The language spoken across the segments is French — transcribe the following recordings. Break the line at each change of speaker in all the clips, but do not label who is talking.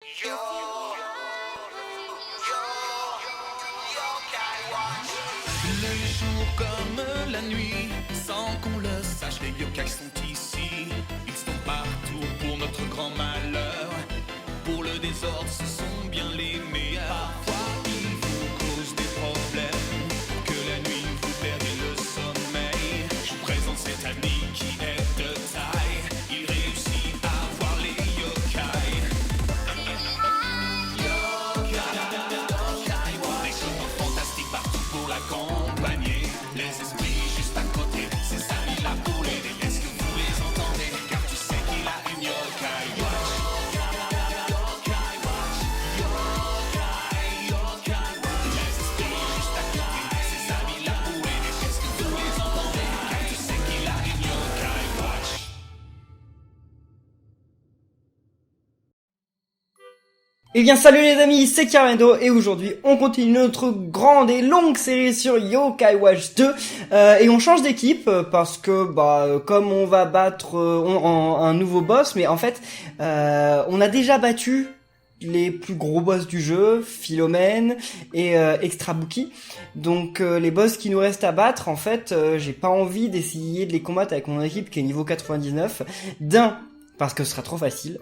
Le jour comme la nuit, sans qu'on le sache, les yokai sont ici. Ils sont partout pour notre grand malheur. Pour le désordre, ce sont bien les meilleurs. Parfois, ils vous causent des problèmes. Pour que la nuit vous perdez le sommeil. Je vous présente cet ami qui est de taille. Il réussit à voir les yokai. Des chemins fantastiques partout pour l'accompagner. Les esprits juste à côté, ses amis là pour l'aider. Est-ce que vous les entendez? Car tu sais qu'il a une yokai watch. Les esprits juste à côté, ses amis là pour l'aider. Est-ce que vous les entendez? Car tu sais qu'il a une yokai watch.
Eh bien salut les amis, c'est Carmendo et aujourd'hui on continue notre grande et longue série sur Yokai Watch 2 et on change d'équipe parce que comme on va battre un nouveau boss, mais en fait on a déjà battu les plus gros boss du jeu, Philomène et Extrabuki. Donc les boss qui nous restent à battre, en fait j'ai pas envie d'essayer de les combattre avec mon équipe qui est niveau 99. D'un, parce que ce sera trop facile,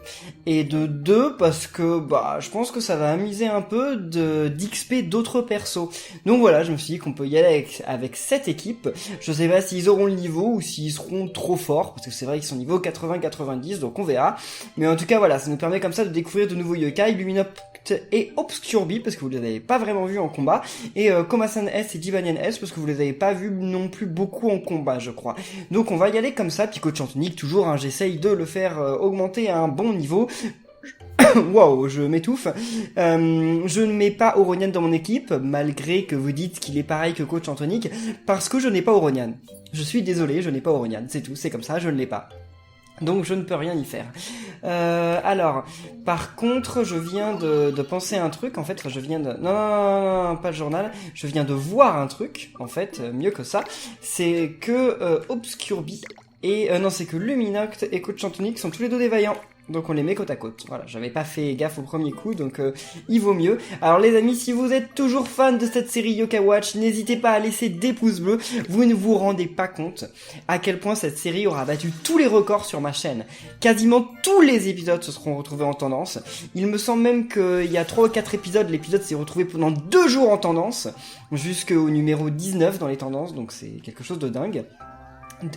et de deux, parce que je pense que ça va amuser un peu d'XP d'autres persos. Donc voilà, je me suis dit qu'on peut y aller avec cette équipe. Je sais pas s'ils auront le niveau ou s'ils seront trop forts, parce que c'est vrai qu'ils sont niveau 80-90, donc on verra. Mais en tout cas voilà, ça nous permet comme ça de découvrir de nouveaux yokai, Luminopt et Obscurbi, parce que vous les avez pas vraiment vus en combat, et Komasan S et Divanian S, parce que vous les avez pas vus non plus beaucoup en combat, je crois. Donc on va y aller comme ça, puis Coach Anthony, toujours, hein, j'essaye de le faire augmenter à un bon niveau. Waouh, je m'étouffe. Je ne mets pas Oronian dans mon équipe, malgré que vous dites qu'il est pareil que Coach Anthonic, parce que je n'ai pas Oronian. Je suis désolé, je n'ai pas Oronian, c'est tout, c'est comme ça, je ne l'ai pas. Donc je ne peux rien y faire. Alors, par contre, je viens de penser à un truc, en fait, je viens de... Non, pas le journal, je viens de voir un truc, en fait, mieux que ça, c'est que Obscurbi et... non, c'est que Luminoct et Coach Anthonic sont tous les deux des vaillants. Donc on les met côte à côte. Voilà, j'avais pas fait gaffe au premier coup, donc il vaut mieux. Alors les amis, si vous êtes toujours fan de cette série Yokai Watch, n'hésitez pas à laisser des pouces bleus. Vous ne vous rendez pas compte à quel point cette série aura battu tous les records sur ma chaîne. Quasiment tous les épisodes se seront retrouvés en tendance. Il me semble même qu'il y a 3 ou 4 épisodes, l'épisode s'est retrouvé pendant 2 jours en tendance, jusqu'au numéro 19 dans les tendances, donc c'est quelque chose de dingue.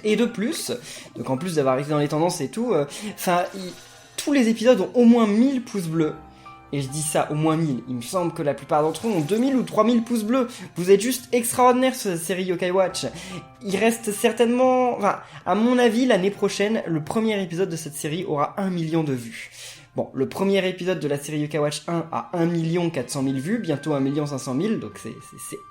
Et de plus, donc en plus d'avoir été dans les tendances et tout, tous les épisodes ont au moins 1000 pouces bleus. Et je dis ça, au moins 1000. Il me semble que la plupart d'entre eux ont 2000 ou 3000 pouces bleus. Vous êtes juste extraordinaire sur cette série Yokai Watch. Il reste certainement... à mon avis, l'année prochaine, le premier épisode de cette série aura 1 million de vues. Bon, le premier épisode de la série Yokai Watch 1 a 1 400 000 vues, bientôt 1 500 000, donc c'est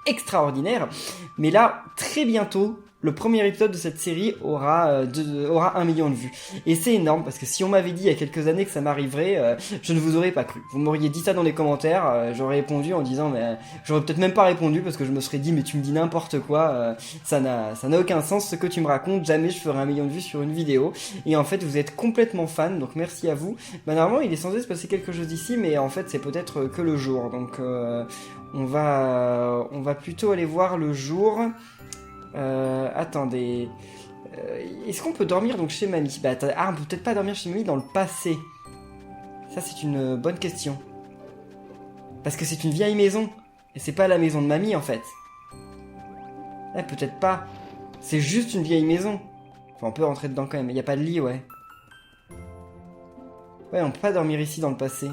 extraordinaire. Mais là, très bientôt, le premier épisode de cette série aura 1 million de vues. Et c'est énorme, parce que si on m'avait dit il y a quelques années que ça m'arriverait, je ne vous aurais pas cru. Vous m'auriez dit ça dans les commentaires, j'aurais répondu en disant, mais j'aurais peut-être même pas répondu, parce que je me serais dit, mais tu me dis n'importe quoi, ça n'a aucun sens ce que tu me racontes, jamais je ferai 1 million de vues sur une vidéo. Et en fait, vous êtes complètement fan, donc merci à vous. Normalement, il est censé se passer quelque chose ici, mais en fait, c'est peut-être que le jour. Donc, on va plutôt aller voir le jour. Attendez. Est-ce qu'on peut dormir donc chez mamie? On peut peut-être pas dormir chez mamie dans le passé. Ça, c'est une bonne question. Parce que c'est une vieille maison. Et c'est pas la maison de mamie, en fait. Peut-être pas. C'est juste une vieille maison. Enfin, on peut rentrer dedans quand même. Il y a pas de lit, ouais. Ouais, on peut pas dormir ici dans le passé.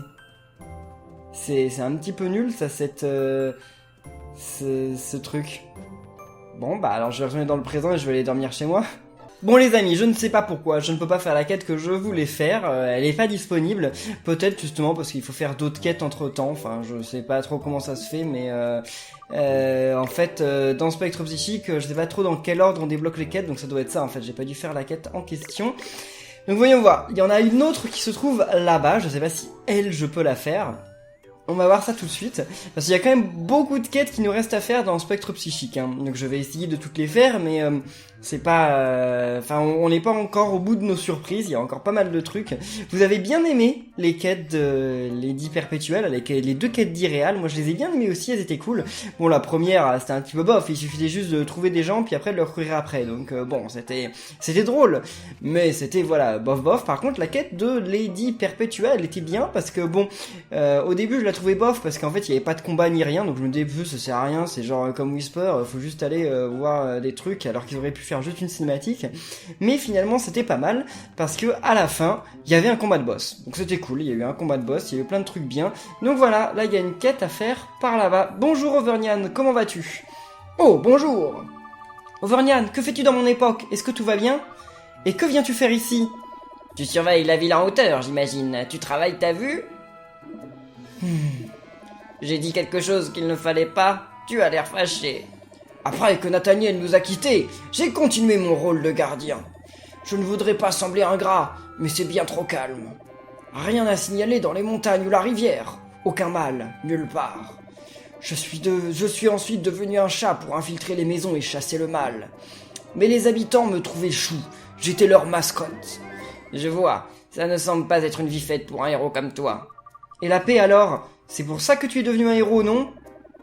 C'est un petit peu nul, ça, ce truc. Bon, alors je vais retourner dans le présent et je vais aller dormir chez moi. Bon les amis, je ne sais pas pourquoi, je ne peux pas faire la quête que je voulais faire, elle est pas disponible, peut-être justement parce qu'il faut faire d'autres quêtes entre temps, enfin je sais pas trop comment ça se fait, mais en fait dans Spectre Psychique, je sais pas trop dans quel ordre on débloque les quêtes, donc ça doit être ça en fait, j'ai pas dû faire la quête en question. Donc voyons voir, il y en a une autre qui se trouve là-bas, je sais pas si elle je peux la faire. On va voir ça tout de suite, parce qu'il y a quand même beaucoup de quêtes qui nous restent à faire dans Spectre Psychique, hein. Donc je vais essayer de toutes les faire, mais C'est pas... Enfin, on n'est pas encore au bout de nos surprises, il y a encore pas mal de trucs. Vous avez bien aimé les quêtes de Lady Perpétuelle, les 2 quêtes d'Irréal. Moi, je les ai bien aimées aussi, elles étaient cool. Bon, la première, c'était un petit peu bof, il suffisait juste de trouver des gens, puis après de leur courir après. Donc, bon, c'était drôle. Mais c'était, voilà, bof. Par contre, la quête de Lady Perpétuelle, elle était bien, parce que, bon, au début, je la trouvais bof, parce qu'en fait, il n'y avait pas de combat ni rien, donc je me disais, ça sert à rien, c'est genre comme Whisper, faut juste aller voir des trucs, alors qu'ils auraient pu faire juste une cinématique, mais finalement c'était pas mal parce que à la fin il y avait un combat de boss, donc c'était cool, il y a eu un combat de boss, il y a eu plein de trucs bien, donc voilà, là il y a une quête à faire par là-bas. Bonjour Auvergnane, comment vas-tu? Oh bonjour Auvergnane, que fais-tu dans mon époque? Est-ce que tout va bien? Et que viens-tu faire ici? Tu surveilles la ville en hauteur, j'imagine, tu travailles, t'as vu? J'ai dit quelque chose qu'il ne fallait pas, tu as l'air fâché. Après que Nathaniel nous a quittés, j'ai continué mon rôle de gardien. Je ne voudrais pas sembler ingrat, mais c'est bien trop calme. Rien à signaler dans les montagnes ou la rivière. Aucun mal, nulle part. Je suis ensuite devenu un chat pour infiltrer les maisons et chasser le mal. Mais les habitants me trouvaient chou, j'étais leur mascotte. Je vois, ça ne semble pas être une vie faite pour un héros comme toi. Et la paix alors? C'est pour ça que tu es devenu un héros, non?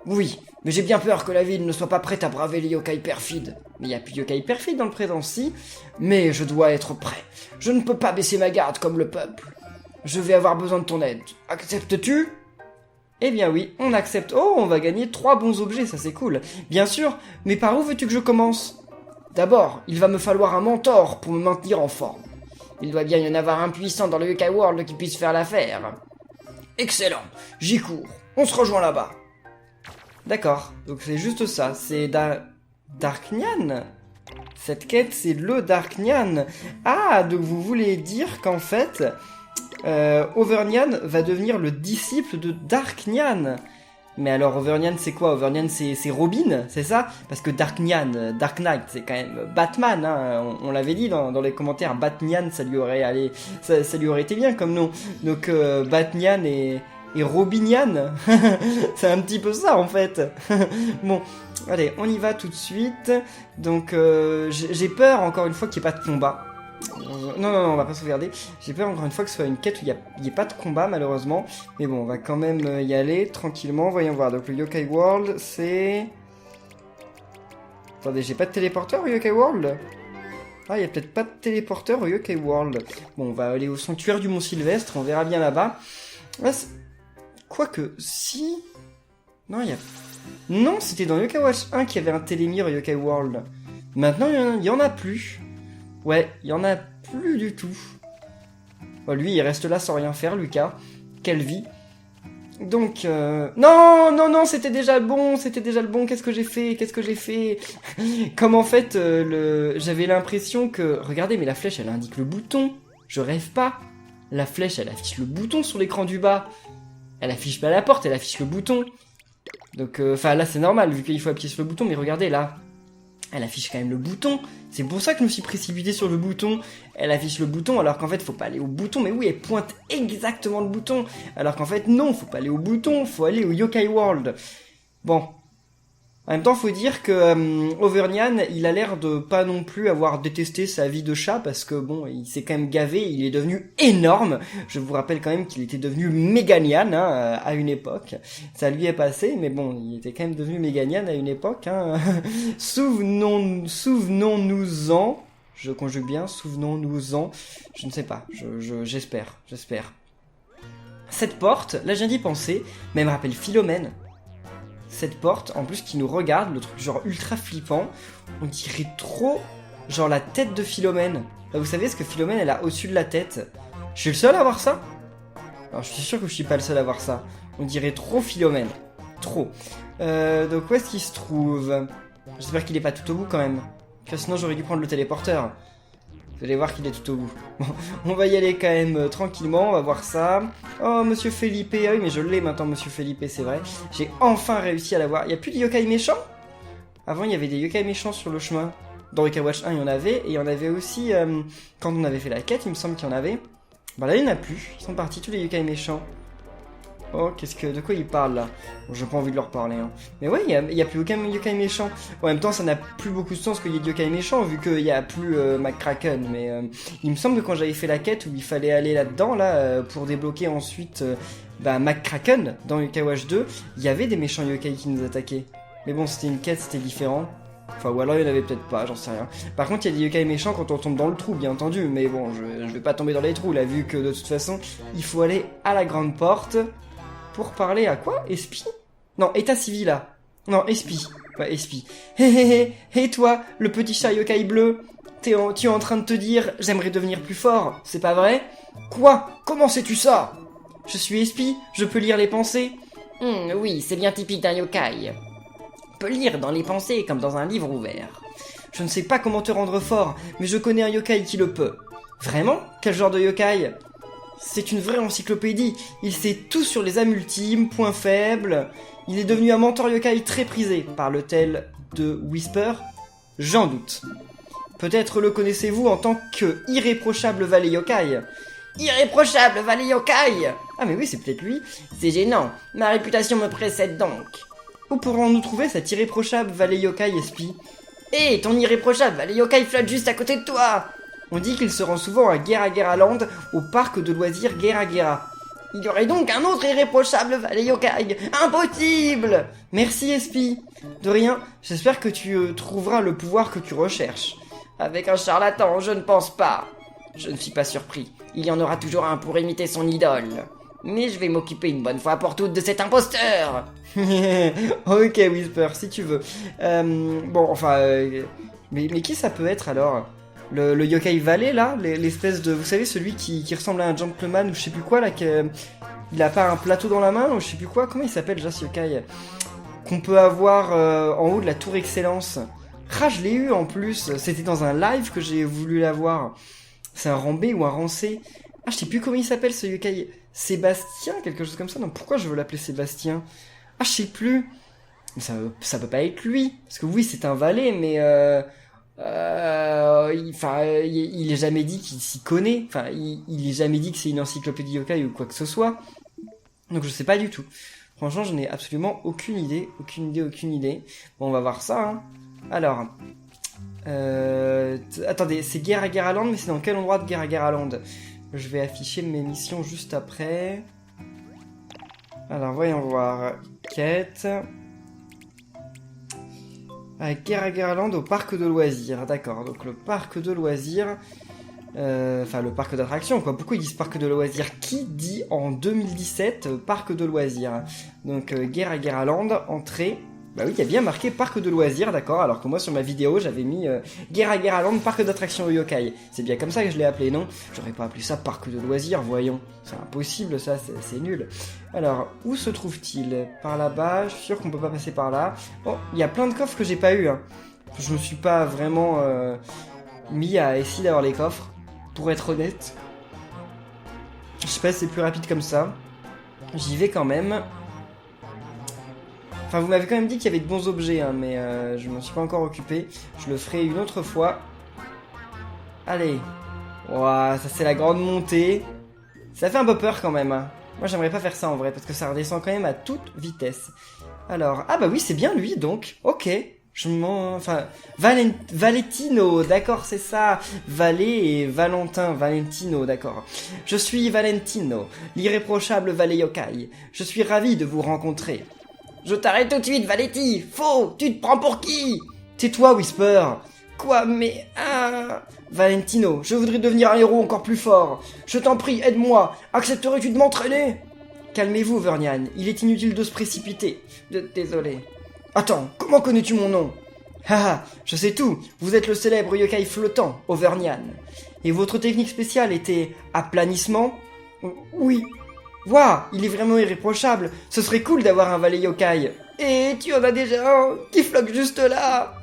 Oui, mais j'ai bien peur que la ville ne soit pas prête à braver les yokai perfides. Mais il n'y a plus de yokai perfides dans le présent, si. Mais je dois être prêt. Je ne peux pas baisser ma garde comme le peuple. Je vais avoir besoin de ton aide. Acceptes-tu? Eh bien oui, on accepte. Oh, on va gagner 3 bons objets, ça c'est cool. Bien sûr, mais par où veux-tu que je commence? D'abord, il va me falloir un mentor pour me maintenir en forme. Il doit bien y en avoir un puissant dans le Yokai World qui puisse faire l'affaire. Excellent, j'y cours. On se rejoint là-bas. D'accord, donc c'est juste ça, c'est Darknian. Cette quête, c'est le Darknian. Ah, donc vous voulez dire qu'en fait, Auvergnane va devenir le disciple de Darknian. Mais alors, Auvergnane, c'est quoi? Auvergnane, c'est Robin, c'est ça? Parce que Darknian, Dark Knight, c'est quand même Batman, hein. On l'avait dit dans les commentaires, Batnian, ça lui aurait été bien comme nom. Donc, Batnian et Robinian, c'est un petit peu ça en fait. Bon, allez, on y va tout de suite. Donc, j'ai peur encore une fois qu'il n'y ait pas de combat. Non, on va pas sauvegarder. J'ai peur encore une fois que ce soit une quête où il n'y ait pas de combat malheureusement. Mais bon, on va quand même y aller tranquillement. Voyons voir. Donc le Yokai World, c'est... Attendez, j'ai pas de téléporteur au Yokai World? Ah, il y a peut-être pas de téléporteur au Yokai World. Bon, on va aller au sanctuaire du Mont Sylvestre. On verra bien là-bas. Ah, quoique, si... Non, il y a... Non, c'était dans Yokai Watch 1 qu'il y avait un télémire au Yokai World. Maintenant, il y en a plus. Ouais, il y en a plus du tout. Oh, lui, il reste là sans rien faire, Lucas. Quelle vie. Donc, non, c'était déjà le bon, qu'est-ce que j'ai fait Comme en fait, j'avais l'impression que... Regardez, mais la flèche, elle indique le bouton. Je rêve pas. La flèche, elle affiche le bouton sur l'écran du bas. Elle affiche pas la porte, elle affiche le bouton. Donc, là, c'est normal, vu qu'il faut appuyer sur le bouton, mais regardez, là... Elle affiche quand même le bouton. C'est pour ça que je me suis précipité sur le bouton. Elle affiche le bouton alors qu'en fait faut pas aller au bouton. Mais oui, elle pointe exactement le bouton. Alors qu'en fait non, faut pas aller au bouton, faut aller au Yokai World. Bon. En même temps, faut dire que Auvergnane, il a l'air de pas non plus avoir détesté sa vie de chat parce que bon, il s'est quand même gavé, il est devenu énorme. Je vous rappelle quand même qu'il était devenu Méganian à une époque. Ça lui est passé, mais bon, il était quand même devenu Méganian à une époque. Hein. Souvenons-nous-en. Je conjugue bien, souvenons-nous-en. Je ne sais pas, j'espère. Cette porte, là je viens d'y penser, mais elle me rappelle Philomène. Cette porte, en plus, qui nous regarde, le truc genre ultra flippant, on dirait trop, genre la tête de Philomène. Là, vous savez ce que Philomène, elle a au-dessus de la tête? Je suis le seul à avoir ça? Alors, je suis sûr que je suis pas le seul à avoir ça. On dirait trop Philomène. Trop. Donc, où est-ce qu'il se trouve? J'espère qu'il est pas tout au bout, quand même. Parce que sinon, j'aurais dû prendre le téléporteur. Vous allez voir qu'il est tout au bout. Bon, on va y aller quand même tranquillement, on va voir ça. Oh, Monsieur Felipe, ah oui, mais je l'ai maintenant, Monsieur Felipe, c'est vrai. J'ai enfin réussi à l'avoir. Il n'y a plus de yokai méchants? Avant, il y avait des yokai méchants sur le chemin. Dans Yokai Watch 1, il y en avait. Et il y en avait aussi, quand on avait fait la quête, il me semble qu'il y en avait. Bon, là, il n'y en a plus. Ils sont partis, tous les yokai méchants. Oh, de quoi il parle là? Bon, j'ai pas envie de leur parler, hein. Mais ouais, il y a plus aucun yokai méchant. En même temps, ça n'a plus beaucoup de sens qu'il y ait de yokai méchants, vu qu'il y a plus McCracken. Mais il me semble que quand j'avais fait la quête où il fallait aller là-dedans, pour débloquer ensuite McCracken dans Yokai Watch 2, il y avait des méchants yokai qui nous attaquaient. Mais bon, c'était une quête, c'était différent. Enfin, ou alors il y en avait peut-être pas, j'en sais rien. Par contre, il y a des yokai méchants quand on tombe dans le trou, bien entendu. Mais bon, je vais pas tomber dans les trous, là, vu que de toute façon, il faut aller à la grande porte pour parler à quoi? Espi? Non, état civil, là. Non, Espi. Ouais, Espi. Hé hé hé, et toi, le petit chat yokai bleu? Tu es en train de te dire, j'aimerais devenir plus fort, c'est pas vrai? Quoi? Comment sais-tu ça? Je suis Espi, je peux lire les pensées.
Oui, c'est bien typique d'un yokai. On peut lire dans les pensées comme dans un livre ouvert.
Je ne sais pas comment te rendre fort, mais je connais un yokai qui le peut. Vraiment? Quel genre de yokai? C'est une vraie encyclopédie. Il sait tout sur les âmes ultimes, points faibles. Il est devenu un mentor yokai très prisé. Parle-t-elle de Whisper? J'en doute. Peut-être le connaissez-vous en tant que irréprochable valet yokai.
Irréprochable valet yokai!
Ah mais oui, c'est peut-être lui.
C'est gênant, ma réputation me précède donc.
Où pourrons-nous trouver cet irréprochable valet yokai, Espi?
Hé, ton irréprochable valet yokai flotte juste à côté de toi!
On dit qu'il se rend souvent à Gera Land, au parc de loisirs Gera.
Il y aurait donc un autre irréprochable valet yokai! Impossible!
Merci, Espi. De rien, j'espère que tu trouveras le pouvoir que tu recherches.
Avec un charlatan, je ne pense pas. Je ne suis pas surpris. Il y en aura toujours un pour imiter son idole. Mais je vais m'occuper une bonne fois pour toutes de cet imposteur.
Ok, Whisper, si tu veux. Bon, enfin... mais qui ça peut être, alors? Le yokai valet, là? L'espèce de... Vous savez, celui qui ressemble à un gentleman, ou je sais plus quoi, là, il a pas un plateau dans la main, ou je sais plus quoi. Comment il s'appelle, déjà, ce yokai? Qu'on peut avoir en haut de la tour Excellence. Ah, je l'ai eu, en plus. C'était dans un live que j'ai voulu l'avoir. C'est un rang B ou un rang C. Ah, je sais plus comment il s'appelle, ce yokai. Sébastien, quelque chose comme ça. Non, pourquoi je veux l'appeler Sébastien? Ah, je sais plus. Ça peut pas être lui. Parce que oui, c'est un valet, mais il est jamais dit qu'il s'y connaît. Enfin, il est jamais dit que c'est une encyclopédie yokai ou quoi que ce soit. Donc je sais pas du tout. Franchement, je n'ai absolument aucune idée. Bon, on va voir ça, hein. Alors... attendez, c'est Gera Land, mais c'est dans quel endroit de Gera Land? Je vais afficher mes missions juste après. Alors, voyons voir. Quête. Gera Land au parc de loisirs. D'accord, donc le parc de loisirs... Enfin, le parc d'attractions, quoi. Pourquoi ils disent parc de loisirs? Qui dit en 2017 parc de loisirs? Donc, Gera Land, entrée... Bah oui, il y a bien marqué parc de loisirs, d'accord, alors que moi sur ma vidéo j'avais mis Gera Land, parc d'attractions yokai. C'est bien comme ça que je l'ai appelé, non? J'aurais pas appelé ça parc de loisirs, voyons. C'est impossible ça, c'est nul. Alors, où se trouve-t-il? Par là-bas, je suis sûr qu'on peut pas passer par là. Bon, il y a plein de coffres que j'ai pas eu, hein. Je me suis pas vraiment mis à essayer d'avoir les coffres, pour être honnête. Je sais pas si c'est plus rapide comme ça. J'y vais quand même. Enfin, vous m'avez quand même dit qu'il y avait de bons objets, hein, mais je m'en suis pas encore occupé. Je le ferai une autre fois. Allez. Ouah, ça c'est la grande montée. Ça fait un peu peur quand même, hein. Moi j'aimerais pas faire ça en vrai, parce que ça redescend quand même à toute vitesse. Alors, ah bah oui, c'est bien lui donc. Ok. Enfin, Valentino, d'accord, c'est ça. Valet et Valentin, Valentino, d'accord. Je suis Valentino, l'irréprochable valet yokai. Je suis ravi de vous rencontrer.
Je t'arrête tout de suite, Valetti. Faux, tu te prends pour qui?
Tais-toi, Whisper.
Quoi, mais...
Valentino, je voudrais devenir un héros encore plus fort. Je t'en prie, aide-moi. Accepterais-tu de m'entraîner? Calmez-vous, Vernian. Il est inutile de se précipiter.
Désolé.
Attends, comment connais-tu mon nom? Haha, je sais tout. Vous êtes le célèbre yokai flottant, Auvergnat. Et votre technique spéciale était aplanissement? Oui. Waouh, il est vraiment irréprochable. Ce serait cool d'avoir un valet yokai.
Et tu en as déjà un qui flotte juste là.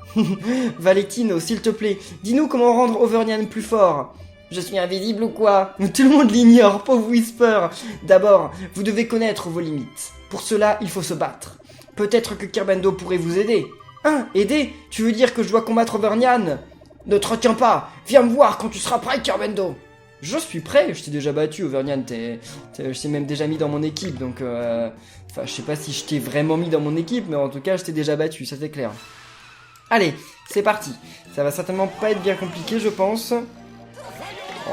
Valentino, s'il te plaît, dis-nous comment rendre Auvergnat plus fort.
Je suis invisible ou quoi?
Tout le monde l'ignore, pauvre Whisper. D'abord, vous devez connaître vos limites. Pour cela, il faut se battre. Peut-être que Kerbendo pourrait vous aider. Hein, aider? Tu veux dire que je dois combattre Auvergnat? Ne te retiens pas. Viens me voir quand tu seras prêt, Kerbendo. Je suis prêt, je t'ai déjà battu, Auvergnat, je t'ai même déjà mis dans mon équipe, donc... Enfin, je sais pas si je t'ai vraiment mis dans mon équipe, mais en tout cas, je t'ai déjà battu, ça c'est clair. Allez, c'est parti. Ça va certainement pas être bien compliqué, je pense.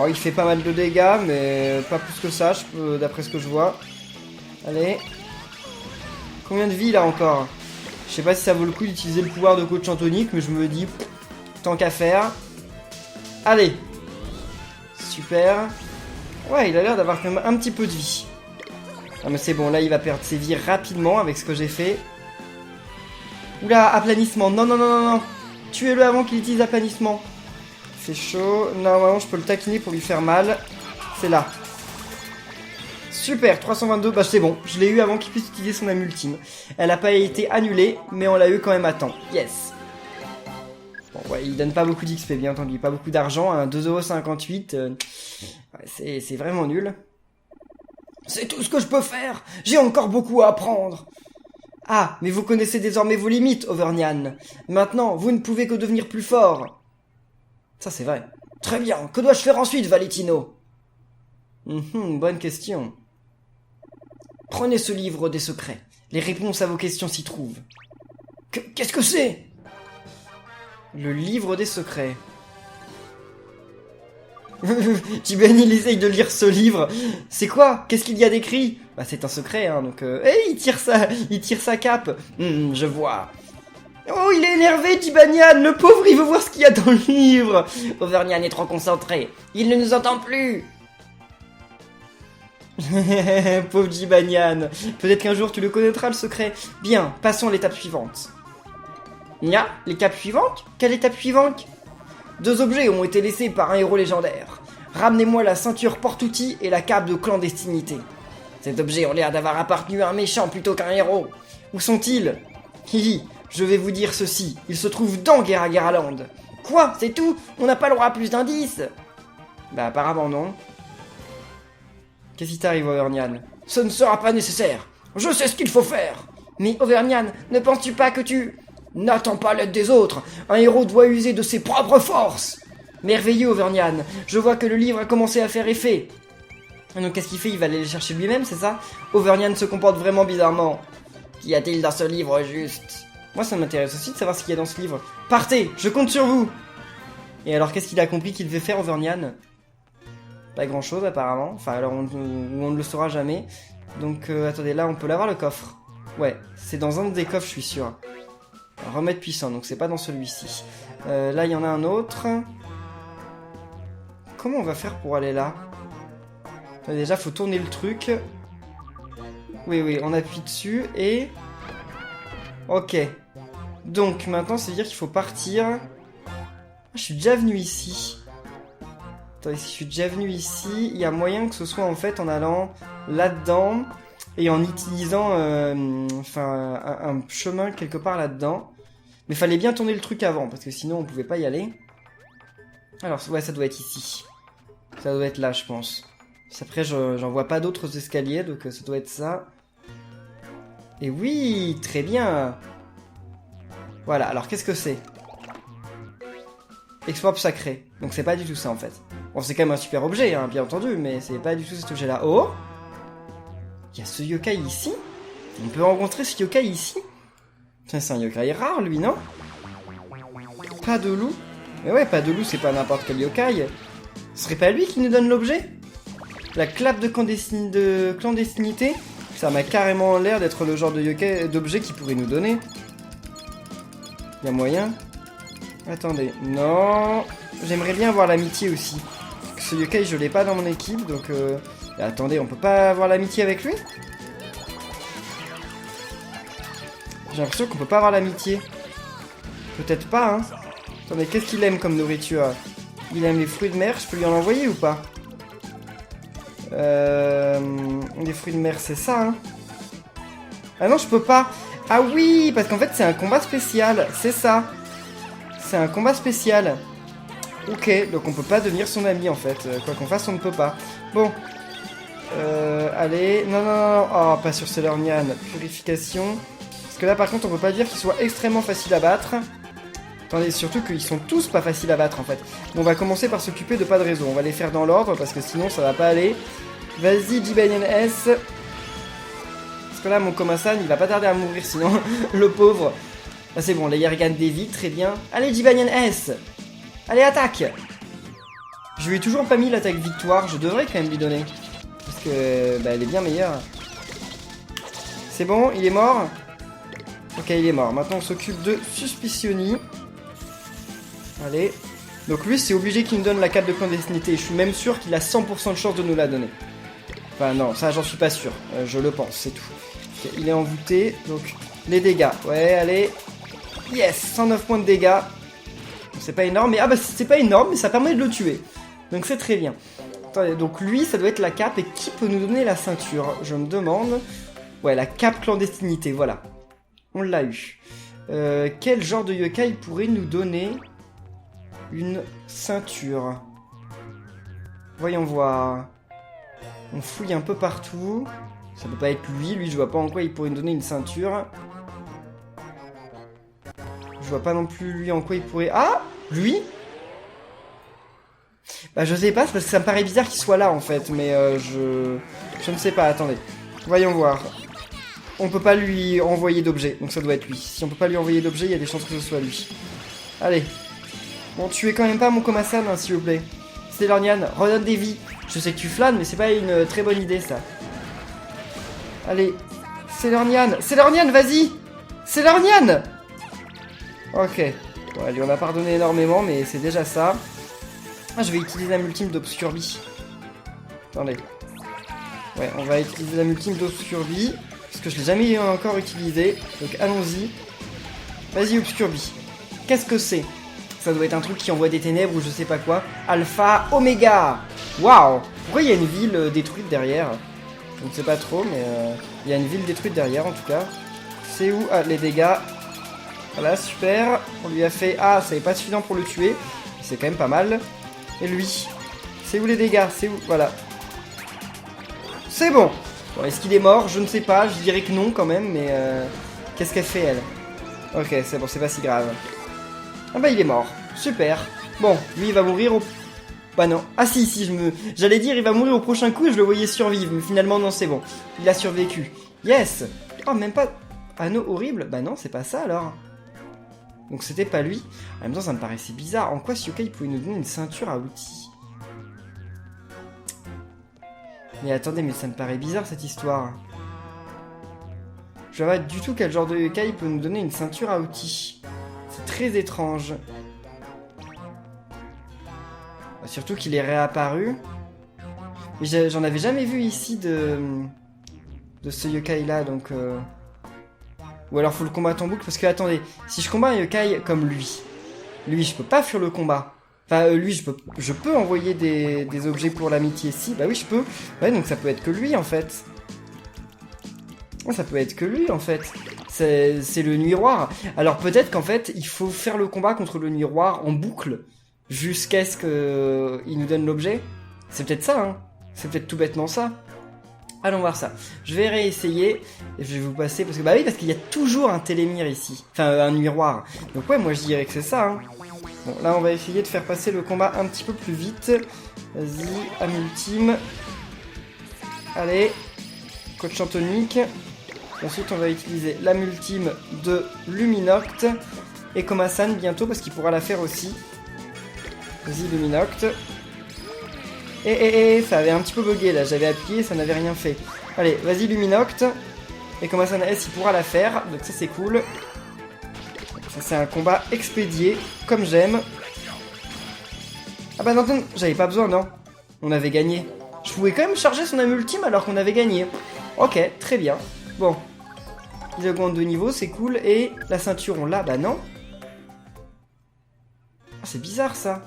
Oh, il fait pas mal de dégâts, mais pas plus que ça, d'après ce que je vois. Allez. Combien de vie, là, encore? Je sais pas si ça vaut le coup d'utiliser le pouvoir de coach Antonique, mais je me dis, tant qu'à faire. Allez. Super. Ouais, il a l'air d'avoir quand même un petit peu de vie. Ah mais c'est bon, là il va perdre ses vies rapidement avec ce que j'ai fait. Oula, aplanissement. Non, non, non, non, non. Tuez-le avant qu'il utilise aplanissement. C'est chaud. Normalement, je peux le taquiner pour lui faire mal. C'est là. Super, 322. Bah c'est bon, je l'ai eu avant qu'il puisse utiliser son âme ultime. Elle a pas été annulée, mais on l'a eu quand même à temps. Yes. Bon, ouais, il donne pas beaucoup d'XP, bien entendu. Pas beaucoup d'argent, hein, 2,58 €. Ouais, c'est vraiment nul. C'est tout ce que je peux faire. J'ai encore beaucoup à apprendre. Ah, mais vous connaissez désormais vos limites, Auvergnat. Maintenant, vous ne pouvez que devenir plus fort. Ça, c'est vrai. Très bien. Que dois-je faire ensuite, Valentino? Bonne question. Prenez ce livre des secrets. Les réponses à vos questions s'y trouvent. Qu'est-ce que c'est? Le livre des secrets. Jiben, il essaye de lire ce livre. C'est quoi? Qu'est-ce qu'il y a d'écrit? Bah c'est un secret, hein, donc... il tire sa cape. Je vois. Oh, il est énervé, Jibanian. Le pauvre, il veut voir ce qu'il y a dans le livre.
Auvergnat est trop concentré. Il ne nous entend plus.
Pauvre Jibanian. Peut-être qu'un jour, tu le connaîtras, le secret. Bien, passons à l'étape suivante. Nya, l'étape suivante? Quelle étape suivante? 2 objets ont été laissés par un héros légendaire. Ramenez-moi la ceinture porte-outils et la cape de clandestinité.
Ces objets ont l'air d'avoir appartenu à un méchant plutôt qu'à un héros.
Où sont-ils? Hihi, je vais vous dire ceci. Ils se trouvent dans Gera-Geraland.
Quoi? C'est tout? On n'a pas le droit à plus d'indices?
Bah apparemment non. Qu'est-ce qui t'arrive, Auvergnat?
Ce ne sera pas nécessaire. Je sais ce qu'il faut faire. Mais Auvergnat, ne penses-tu pas que tu... N'attends pas l'aide des autres. Un héros doit user de ses propres forces.
Merveilleux, Auvergnat. Je vois que le livre a commencé à faire effet. Donc qu'est-ce qu'il fait? Il va aller les chercher lui-même, c'est ça? Auvergnat se comporte vraiment bizarrement.
Qu'y a-t-il dans ce livre, juste?
Moi, ça m'intéresse aussi de savoir ce qu'il y a dans ce livre. Partez, je compte sur vous. Et alors, qu'est-ce qu'il a compris qu'il devait faire, Auvergnat? Pas grand-chose, apparemment. Enfin, alors, on ne le saura jamais. Donc, attendez, là, on peut l'avoir, le coffre. Ouais, c'est dans un des coffres, je suis sûr. Remède puissant, donc c'est pas dans celui-ci. Là, il y en a un autre. Comment on va faire pour aller là? Déjà, faut tourner le truc. Oui, on appuie dessus et... Ok. Donc, maintenant, ça veut dire qu'il faut partir. Je suis déjà venu ici. Attendez, si je suis déjà venu ici, il y a moyen que ce soit en fait en allant là-dedans et en utilisant un chemin quelque part là-dedans. Mais fallait bien tourner le truc avant, parce que sinon on pouvait pas y aller. Alors, ouais, ça doit être ici. Ça doit être là, je pense. Après, j'en vois pas d'autres escaliers, donc ça doit être ça. Et oui, très bien. Voilà, alors qu'est-ce que c'est? Exploit sacré. Donc c'est pas du tout ça, en fait. Bon, c'est quand même un super objet, hein, bien entendu, mais c'est pas du tout cet objet-là. Oh! Il y a ce yokai ici? On peut rencontrer ce yokai ici? Tiens, c'est un yokai rare, lui, non? Pas de loup? Mais ouais, pas de loup, c'est pas n'importe quel yokai. Ce serait pas lui qui nous donne l'objet? La clap de clandestinité? Ça m'a carrément l'air d'être le genre de yokai d'objet qu'il pourrait nous donner. Y'a moyen? Attendez, non... J'aimerais bien avoir l'amitié aussi. Ce yokai, je l'ai pas dans mon équipe, donc... Attendez, on peut pas avoir l'amitié avec lui? J'ai l'impression qu'on peut pas avoir l'amitié. Peut-être pas, hein. Attendez, qu'est-ce qu'il aime comme nourriture? Il aime les fruits de mer, je peux lui en envoyer ou pas? Les fruits de mer, c'est ça, hein. Ah non, je peux pas. Ah oui, parce qu'en fait, c'est un combat spécial, c'est ça. C'est un combat spécial. Ok, donc on peut pas devenir son ami, en fait. Quoi qu'on fasse, on ne peut pas. Bon. Allez. Non, non, non. Oh, pas sur Sailor Nyan. Purification. Parce que là, par contre, on peut pas dire qu'il soit extrêmement facile à battre. Attendez, surtout qu'ils sont tous pas faciles à battre en fait. Bon, on va commencer par s'occuper de pas de réseau. On va les faire dans l'ordre parce que sinon ça va pas aller. Vas-y, Jibanyan S. Parce que là, mon Komasan, il va pas tarder à mourir sinon. Le pauvre. Ah, c'est bon, les Yargan dévie, très bien. Allez, Jibanyan S. Allez, attaque. Je lui ai toujours pas mis l'attaque victoire. Je devrais quand même lui donner. Parce que, bah, elle est bien meilleure. C'est bon, il est mort. Ok, il est mort. Maintenant, on s'occupe de Suspicioni. Allez. Donc lui, c'est obligé qu'il nous donne la cape de clandestinité. Je suis même sûr qu'il a 100% de chance de nous la donner. Enfin non, ça j'en suis pas sûr. Je le pense, c'est tout. Okay, il est envoûté. Donc les dégâts. Ouais, allez. Yes, 109 points de dégâts. C'est pas énorme, mais... Ah bah c'est pas énorme, mais ça permet de le tuer. Donc c'est très bien. Attendez, donc lui, ça doit être la cape. Et qui peut nous donner la ceinture? Je me demande... Ouais, la cape clandestinité, voilà. On l'a eu. Quel genre de yokai pourrait nous donner une ceinture? Voyons voir. On fouille un peu partout. Ça peut pas être lui. Lui, je vois pas en quoi il pourrait nous donner une ceinture. Je vois pas non plus lui en quoi il pourrait... Ah! Lui? Bah je sais pas, c'est parce que ça me paraît bizarre qu'il soit là en fait. Mais je ne sais pas, attendez. Voyons voir. On peut pas lui envoyer d'objet, donc ça doit être lui. Si on peut pas lui envoyer d'objet, il y a des chances que ce soit lui. Allez. Bon, tuez quand même pas mon Komasan, hein, s'il vous plaît. Stellornian, redonne des vies. Je sais que tu flânes, mais c'est pas une très bonne idée, ça. Allez. Stellornian, vas-y. Stellornian. Ok. Bon, allez, on a pardonné énormément, mais c'est déjà ça. Ah, je vais utiliser la multime d'Obscurbi. Attendez. Ouais, on va utiliser la multime d'Obscurbi. Parce que je l'ai jamais encore utilisé. Donc allons-y. Vas-y, Obscurbi. Qu'est-ce que c'est? Ça doit être un truc qui envoie des ténèbres ou je sais pas quoi. Alpha Oméga. Waouh. Pourquoi il y a une ville détruite derrière? Je ne sais pas trop, mais il y a une ville détruite derrière en tout cas. C'est où? Ah, les dégâts. Voilà, super. On lui a fait... Ah, ça n'est pas suffisant pour le tuer. C'est quand même pas mal. Et lui? C'est où les dégâts? C'est où? Voilà. C'est bon. Bon, est-ce qu'il est mort? Je ne sais pas, je dirais que non quand même, mais qu'est-ce qu'elle fait elle? Ok, c'est bon, c'est pas si grave. Ah bah il est mort, super. Bon, lui il va mourir au... Bah non, ah si, j'allais dire il va mourir au prochain coup et je le voyais survivre, mais finalement non c'est bon. Il a survécu. Yes. Oh, même pas... Anneau horrible? Bah non, c'est pas ça alors. Donc c'était pas lui. En même temps ça me paraissait bizarre, en quoi ce yokai pouvait nous donner une ceinture à outils? Mais attendez, mais ça me paraît bizarre cette histoire. Je vois pas du tout quel genre de yokai peut nous donner une ceinture à outils. C'est très étrange. Surtout qu'il est réapparu. Mais j'en avais jamais vu ici de ce yokai là, donc... Ou alors faut le combattre en boucle, parce que attendez, si je combats un yokai comme lui, je peux pas fuir le combat. Enfin, lui, je peux envoyer des objets pour l'amitié. Si, bah oui, je peux. Ouais, donc ça peut être que lui, en fait. Ça peut être que lui, en fait. C'est le Nuiroir. Alors peut-être qu'en fait, il faut faire le combat contre le Nuiroir en boucle, jusqu'à ce qu'il nous donne l'objet. C'est peut-être ça, hein. C'est peut-être tout bêtement ça. Allons voir ça. Je vais réessayer, et je vais vous passer, parce que bah oui, parce qu'il y a toujours un télémire ici. Enfin, un Nuiroir. Donc ouais, moi je dirais que c'est ça, hein. Bon, là, on va essayer de faire passer le combat un petit peu plus vite. Vas-y, âme ultime. Allez, coach Antonique. Ensuite, on va utiliser l'âme ultime de Luminoct. Et Komasan bientôt, parce qu'il pourra la faire aussi. Vas-y, Luminoct. Ça avait un petit peu bugué, là. J'avais appuyé, ça n'avait rien fait. Allez, vas-y, Luminoct. Et Komasan S, il pourra la faire. Donc ça, c'est cool. Ça, c'est un combat expédié, comme j'aime. Ah bah non, j'avais pas besoin, non. On avait gagné. Je pouvais quand même charger son âme ultime alors qu'on avait gagné. Ok, très bien. Bon. Il augmente de niveau, c'est cool. Et la ceinture, on l'a, bah non. Oh, c'est bizarre, ça.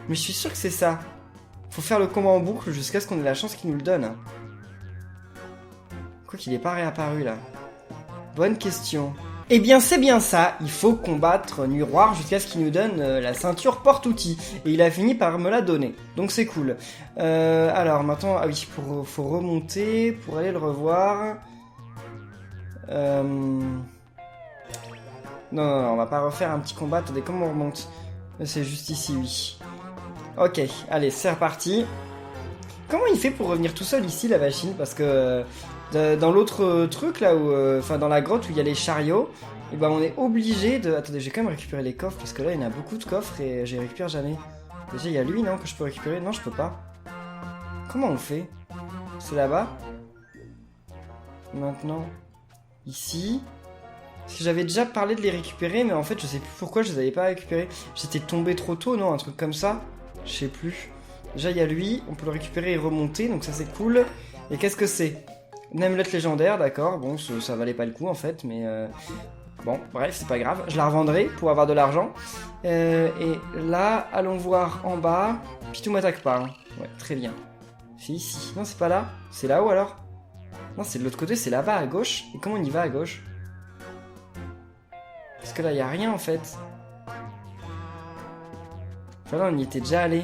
Mais je suis sûr que c'est ça. Faut faire le combat en boucle jusqu'à ce qu'on ait la chance qu'il nous le donne. Quoi qu'il est pas réapparu, là. Bonne question. Eh bien c'est bien ça, il faut combattre Nuiroir jusqu'à ce qu'il nous donne la ceinture porte-outils. Et il a fini par me la donner, donc c'est cool. Alors maintenant, ah oui, faut remonter pour aller le revoir. Non, non, non, on va pas refaire un petit combat. Attendez, comment on remonte? C'est juste ici, oui. Ok, allez, c'est reparti. Comment il fait pour revenir tout seul ici, la machine? Parce que dans l'autre truc, là, où, enfin, dans la grotte où il y a les chariots, et ben on est obligé de... Attendez, j'ai quand même récupéré les coffres, parce que là, il y en a beaucoup de coffres et je les récupère jamais. Déjà, il y a lui, non, que je peux récupérer? Non, je peux pas. Comment on fait? C'est là-bas? Maintenant. Ici. Parce que j'avais déjà parlé de les récupérer, mais en fait, je sais plus pourquoi je les avais pas récupérés. J'étais tombé trop tôt, non? Un truc comme ça? Je sais plus. Déjà, il y a lui, on peut le récupérer et remonter, donc ça c'est cool. Et qu'est-ce que c'est? Une amulette légendaire, d'accord. Bon, ça valait pas le coup en fait, mais... Bon, bref, c'est pas grave. Je la revendrai pour avoir de l'argent. Et là, allons voir en bas. Pitou m'attaque pas. Hein. Ouais, très bien. C'est ici. Non, c'est pas là. C'est là-haut alors? Non, c'est de l'autre côté, c'est là-bas à gauche. Et comment on y va à gauche? Parce que là, y a rien en fait. Enfin là, on y était déjà allé.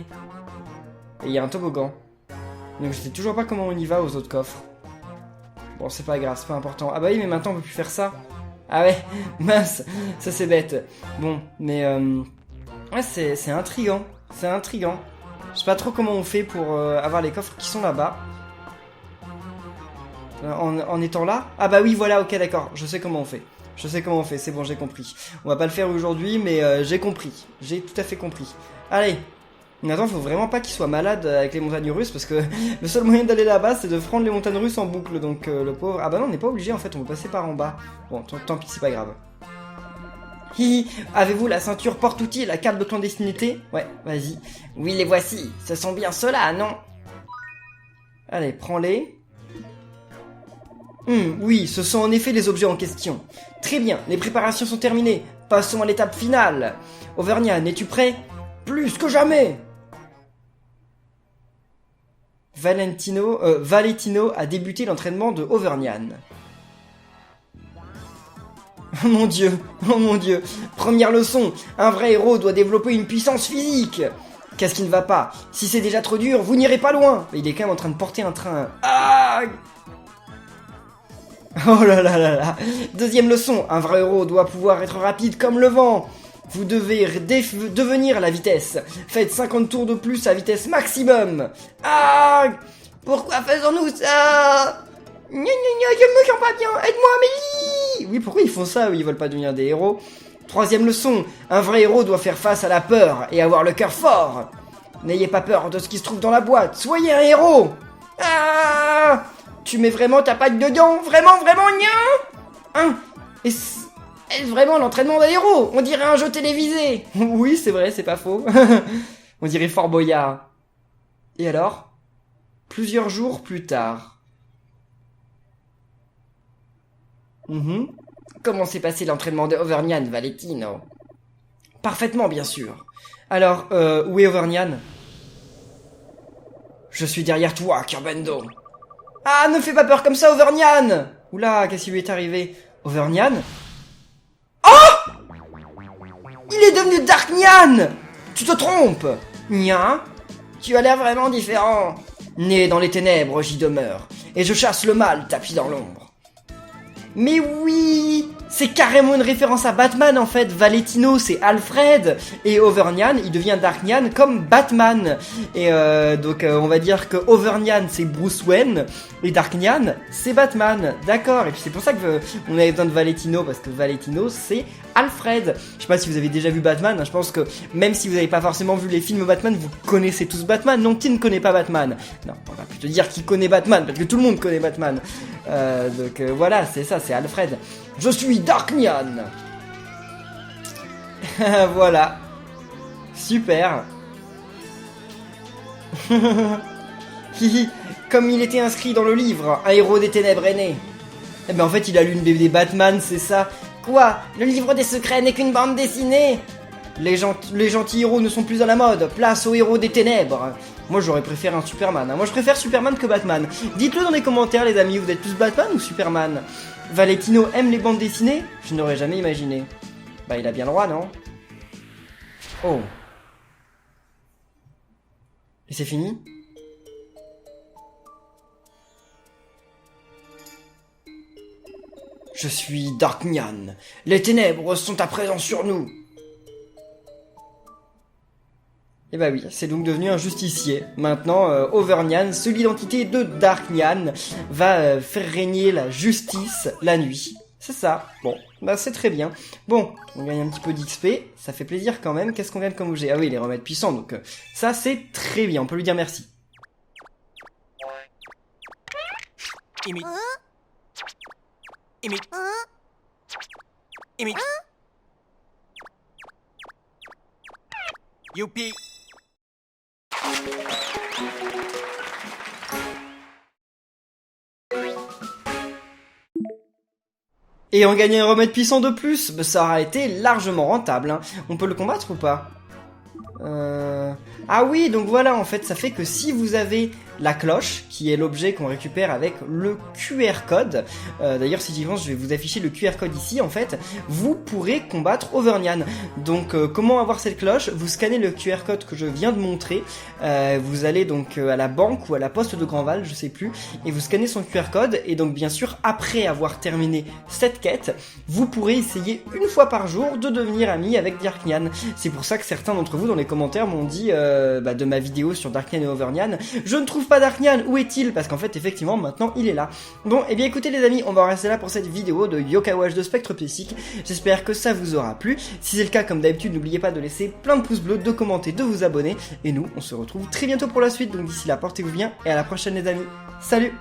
Et il y a un toboggan. Donc je sais toujours pas comment on y va aux autres coffres. Bon, c'est pas grave, c'est pas important. Ah bah oui, mais maintenant on peut plus faire ça. Ah ouais, mince, ça c'est bête. Bon, mais ouais, c'est intriguant. C'est intriguant. Je sais pas trop comment on fait pour avoir les coffres qui sont là-bas. En étant là. Ah bah oui, voilà, ok, d'accord. Je sais comment on fait. Je sais comment on fait, c'est bon, j'ai compris. On va pas le faire aujourd'hui, mais j'ai compris. J'ai tout à fait compris. Allez. Maintenant, faut vraiment pas qu'il soit malade avec les montagnes russes, parce que le seul moyen d'aller là-bas, c'est de prendre les montagnes russes en boucle. Donc le pauvre... Ah bah non, on n'est pas obligé en fait, on peut passer par en bas. Bon, tant pis, c'est pas grave. Hihi, avez-vous la ceinture porte-outils et la carte de clandestinité? Ouais, vas-y.
Oui, les voici. Ce sont bien ceux-là, non?
Allez, prends-les. Oui, ce sont en effet les objets en question. Très bien, les préparations sont terminées. Passons à l'étape finale. Auvergnat, es-tu prêt? Plus que jamais. Valentino a débuté l'entraînement de Auvergnat. Oh mon dieu, oh mon dieu. Première leçon, un vrai héros doit développer une puissance physique. Qu'est-ce qui ne va pas? Si c'est déjà trop dur, vous n'irez pas loin. Mais il est quand même en train de porter un train. Ah! Oh là là là là. Deuxième leçon, un vrai héros doit pouvoir être rapide comme le vent. Vous devez devenir la vitesse. Faites 50 tours de plus à vitesse maximum. Ah!
Pourquoi faisons-nous ça?
Gna gna gna, je me sens pas bien. Aide-moi, Amélie. Oui, pourquoi ils font ça? Ils veulent pas devenir des héros. Troisième leçon, un vrai héros doit faire face à la peur et avoir le cœur fort. N'ayez pas peur de ce qui se trouve dans la boîte. Soyez un héros. Ah! Tu mets vraiment ta patte dedans? Vraiment, vraiment, nia? Hein? Est-ce vraiment l'entraînement d'un héros? On dirait un jeu télévisé. Oui, c'est vrai, c'est pas faux. On dirait Fort Boyard. Et alors? Plusieurs jours plus tard.
Comment s'est passé l'entraînement de Auvergnat, Valentino?
Parfaitement, bien sûr. Alors, où est Auvergnat? Je suis derrière toi, Kerbendo. Ah, ne fais pas peur comme ça, Auvergnat! Oula, qu'est-ce qui lui est arrivé? Auvergnat? Oh! Il est devenu Dark Nyan! Tu te trompes! Nyan?
Tu as l'air vraiment différent.
Né dans les ténèbres, j'y demeure. Et je chasse le mal tapis dans l'ombre. Mais oui! C'est carrément une référence à Batman en fait. Valentino c'est Alfred et Auvergnat il devient Dark Nyan comme Batman. Et donc on va dire que Auvergnat c'est Bruce Wayne et Dark Nyan c'est Batman. D'accord. Et puis c'est pour ça que on avait besoin de Valentino parce que Valentino c'est Alfred. Je sais pas si vous avez déjà vu Batman. Hein, je pense que même si vous n'avez pas forcément vu les films Batman, vous connaissez tous Batman. Non, qui ne connaît pas Batman? Non, on va plutôt dire qui connaît Batman parce que tout le monde connaît Batman. Donc voilà, c'est ça, c'est Alfred. Je suis Dark Nyan. Voilà. Super. Comme il était inscrit dans le livre, un héros des ténèbres est né. Eh ben en fait il a lu une BD Batman, c'est ça.
Quoi? Le livre des secrets n'est qu'une bande dessinée?
Les gentils héros ne sont plus à la mode. Place aux héros des ténèbres. Moi j'aurais préféré un Superman. Hein. Moi je préfère Superman que Batman. Dites-le dans les commentaires les amis, vous êtes plus Batman ou Superman? Valentino aime les bandes dessinées? Je n'aurais jamais imaginé. Bah il a bien le droit, non? Oh. Et c'est fini? Je suis Darknyan. Les ténèbres sont à présent sur nous. Et bah oui, c'est donc devenu un justicier. Maintenant, Overnyan, sous l'identité de Darknyan, va faire régner la justice la nuit. C'est ça. Bon, bah c'est très bien. Bon, on gagne un petit peu d'XP, ça fait plaisir quand même. Qu'est-ce qu'on gagne comme objet? Ah oui, les remèdes puissants, donc ça c'est très bien, on peut lui dire merci.
Imite. Imite. Imite. Youpi.
Et en gagner un remède puissant de plus, bah, ça aura été largement rentable. Hein. On peut le combattre ou pas? Ah oui, donc voilà, en fait, ça fait que si vous avez la cloche, qui est l'objet qu'on récupère avec le QR code, d'ailleurs si j'y pense, je vais vous afficher le QR code ici, en fait, vous pourrez combattre Overnyan. Donc comment avoir cette cloche? Vous scannez le QR code que je viens de montrer, vous allez donc à la banque ou à la poste de Grandval, je sais plus, et vous scannez son QR code, et donc bien sûr, après avoir terminé cette quête, vous pourrez essayer une fois par jour de devenir ami avec Darknyan. C'est pour ça que certains d'entre vous dans les commentaires m'ont dit de ma vidéo sur Darknyan et Overnyan, je ne trouve pas Darknyan, où est-il? Parce qu'en fait effectivement maintenant il est là. Bon et bien écoutez les amis, on va en rester là pour cette vidéo de Yokai Watch de Spectre Psychique. J'espère que ça vous aura plu. Si c'est le cas, comme d'habitude, n'oubliez pas de laisser plein de pouces bleus, de commenter, de vous abonner. Et nous on se retrouve très bientôt pour la suite. Donc d'ici là, portez-vous bien et à la prochaine les amis. Salut!